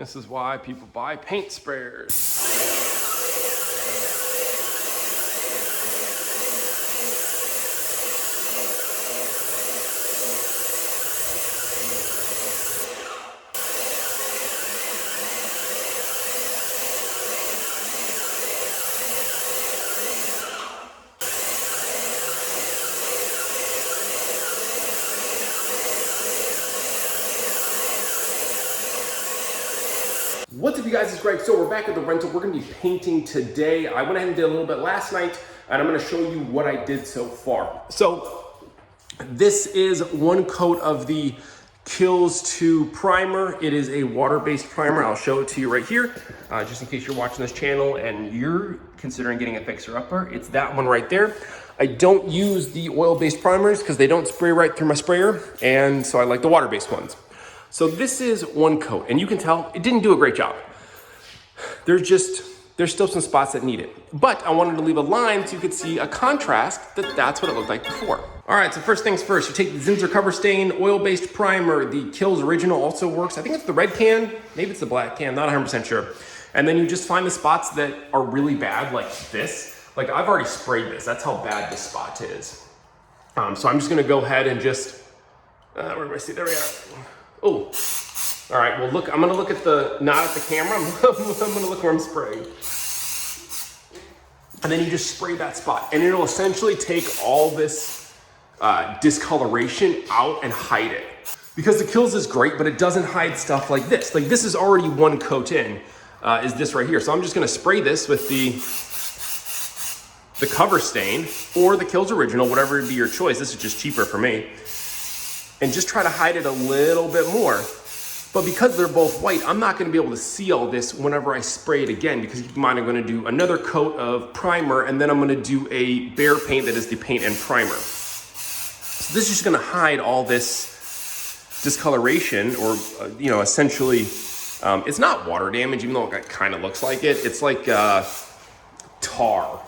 This is why people buy paint sprayers. What's up, you guys? It's Greg. So we're back at the rental. We're going to be painting today. I went ahead and did a little bit last night, and I'm going to show you what I did so far. So this is one coat of the Kills 2 primer. It is a water-based primer. I'll show it to you right here, just in case you're watching this channel and you're considering getting a fixer-upper. It's that one right there. I don't use the oil-based primers because they don't spray right through my sprayer, and so I like the water-based ones. So this is one coat, and you can tell it didn't do a great job. There's still some spots that need it. But I wanted to leave a line so you could see a contrast that's what it looked like before. All right, so first things first, you take the Zinsser Cover Stain oil-based primer. The Kills Original also works. I think it's the red can, maybe it's the black can, not 100% sure. And then you just find the spots that are really bad, like this. Like I've already sprayed this, that's how bad this spot is. So I'm just gonna go ahead and just, where do I see, there we are. Oh, all right, well look, I'm gonna look at not at the camera, I'm gonna look where I'm spraying. And then you just spray that spot, and it'll essentially take all this discoloration out and hide it. Because the Kills is great, but it doesn't hide stuff like this. Like this is already one coat in, is this right here. So I'm just gonna spray this with the Cover Stain or the Kills Original, whatever would be your choice. This is just cheaper for me. And just try to hide it a little bit more. But because they're both white, I'm not gonna be able to see all this whenever I spray it again, because keep in mind, I'm gonna do another coat of primer, and then I'm gonna do a bare paint that is the paint and primer. So this is just gonna hide all this discoloration, or essentially, it's not water damage, even though it kind of looks like it. It's like tar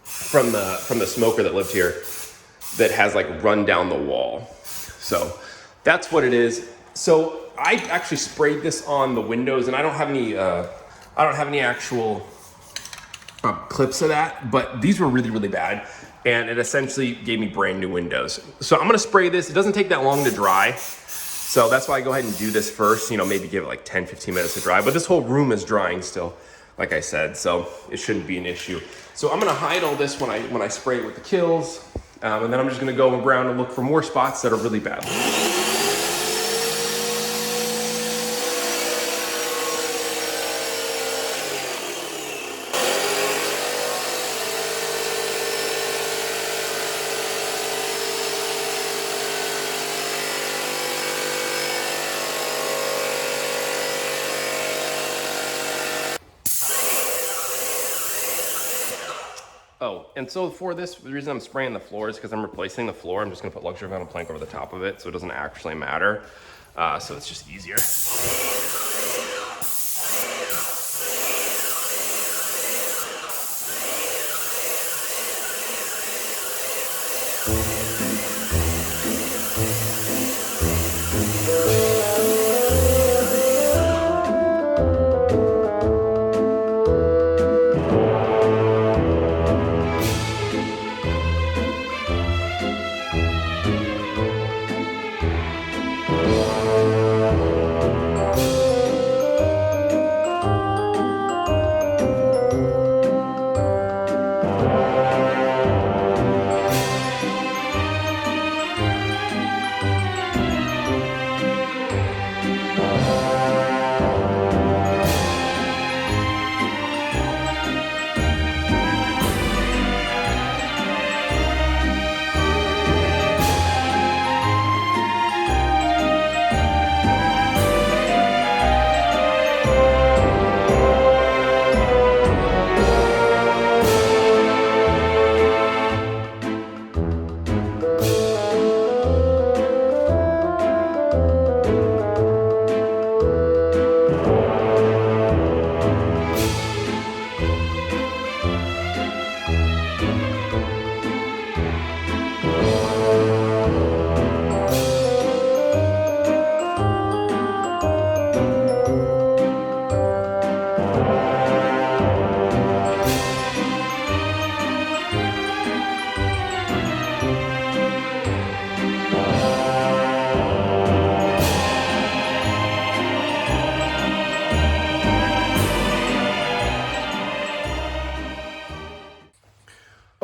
from the smoker that lived here that has like run down the wall. So that's what it is. So I actually sprayed this on the windows, and I don't have any actual clips of that, but these were really, really bad, and it essentially gave me brand new windows. So I'm gonna spray this. It doesn't take that long to dry, so that's why I go ahead and do this first. Maybe give it like 10-15 minutes to dry, but this whole room is drying still, like I said, so it shouldn't be an issue. So I'm gonna hide all this when I spray it with the Kills. And then I'm just gonna go around and look for more spots that are really bad. Oh, and so for this, the reason I'm spraying the floor is because I'm replacing the floor. I'm just gonna put luxury vinyl plank over the top of it, so it doesn't actually matter. So it's just easier.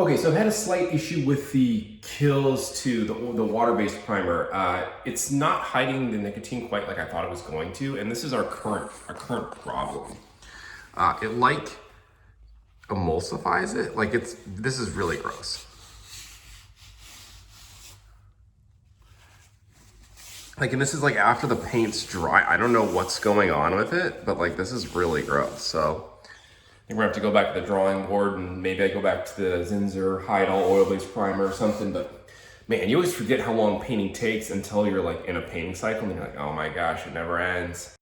Okay, so I've had a slight issue with the Kills 2, the water-based primer. It's not hiding the nicotine quite like I thought it was going to, and this is our current problem. It like emulsifies it. Like this is really gross. Like, and this is like after the paint's dry. I don't know what's going on with it, but like this is really gross. So I think we're gonna have to go back to the drawing board, and maybe I go back to the Zinsser Hide All oil-based primer or something. But man, you always forget how long painting takes until you're like in a painting cycle and you're like, oh my gosh, it never ends.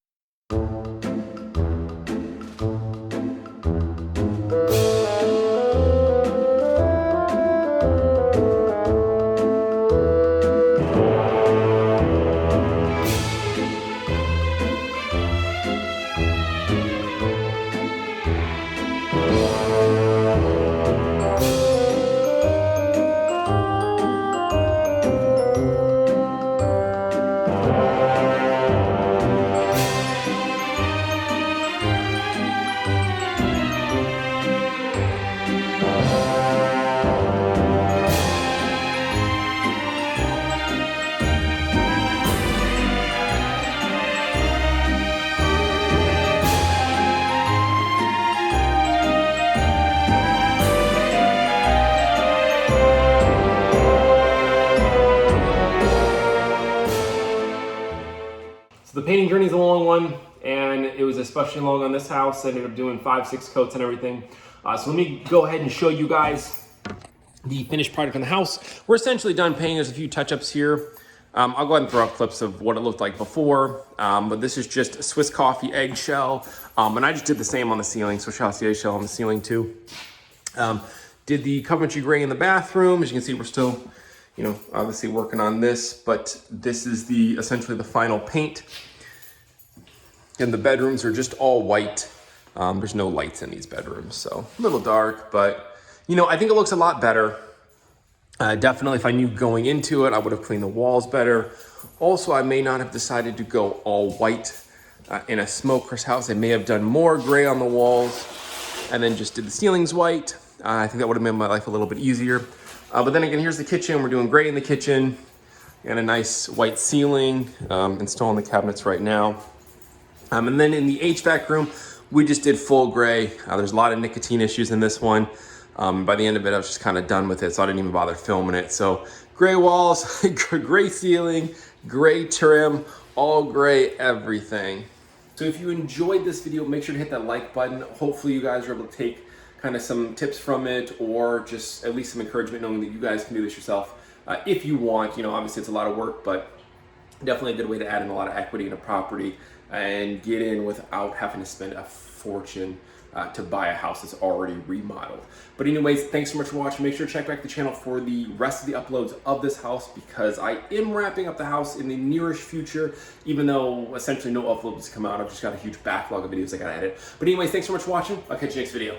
The painting journey is a long one, and it was especially long on this house. I ended up doing 5-6 coats and everything. So let me go ahead and show you guys the finished product on the house. We're essentially done painting. There's a few touch-ups here. I'll go ahead and throw up clips of what it looked like before, but this is just a Swiss coffee eggshell, and I just did the same on the ceiling, Swiss coffee eggshell on the ceiling too. Did the Coventry gray in the bathroom. As you can see, we're still, obviously working on this, but this is essentially the final paint. And the bedrooms are just all white. There's no lights in these bedrooms, so a little dark, but I think it looks a lot better. Definitely, if I knew going into it, I would have cleaned the walls better. Also, I may not have decided to go all white in a smoker's house. I may have done more gray on the walls and then just did the ceilings white. I think that would have made my life a little bit easier. But then again, here's the kitchen. We're doing gray in the kitchen and a nice white ceiling. Installing the cabinets right now. And then in the HVAC room, we just did full gray. There's a lot of nicotine issues in this one. By the end of it, I was just kind of done with it, so I didn't even bother filming it. So gray walls, gray ceiling, gray trim, all gray everything. So if you enjoyed this video, make sure to hit that like button. Hopefully you guys are able to take kind of some tips from it, or just at least some encouragement knowing that you guys can do this yourself. If you want, obviously it's a lot of work, but definitely a good way to add in a lot of equity in a property and get in without having to spend a fortune to buy a house that's already remodeled. But anyways, thanks so much for watching. Make sure to check back the channel for the rest of the uploads of this house, because I am wrapping up the house in the nearest future, even though essentially no uploads come out. I've just got a huge backlog of videos I gotta edit. But anyways, thanks so much for watching. I'll catch you next video.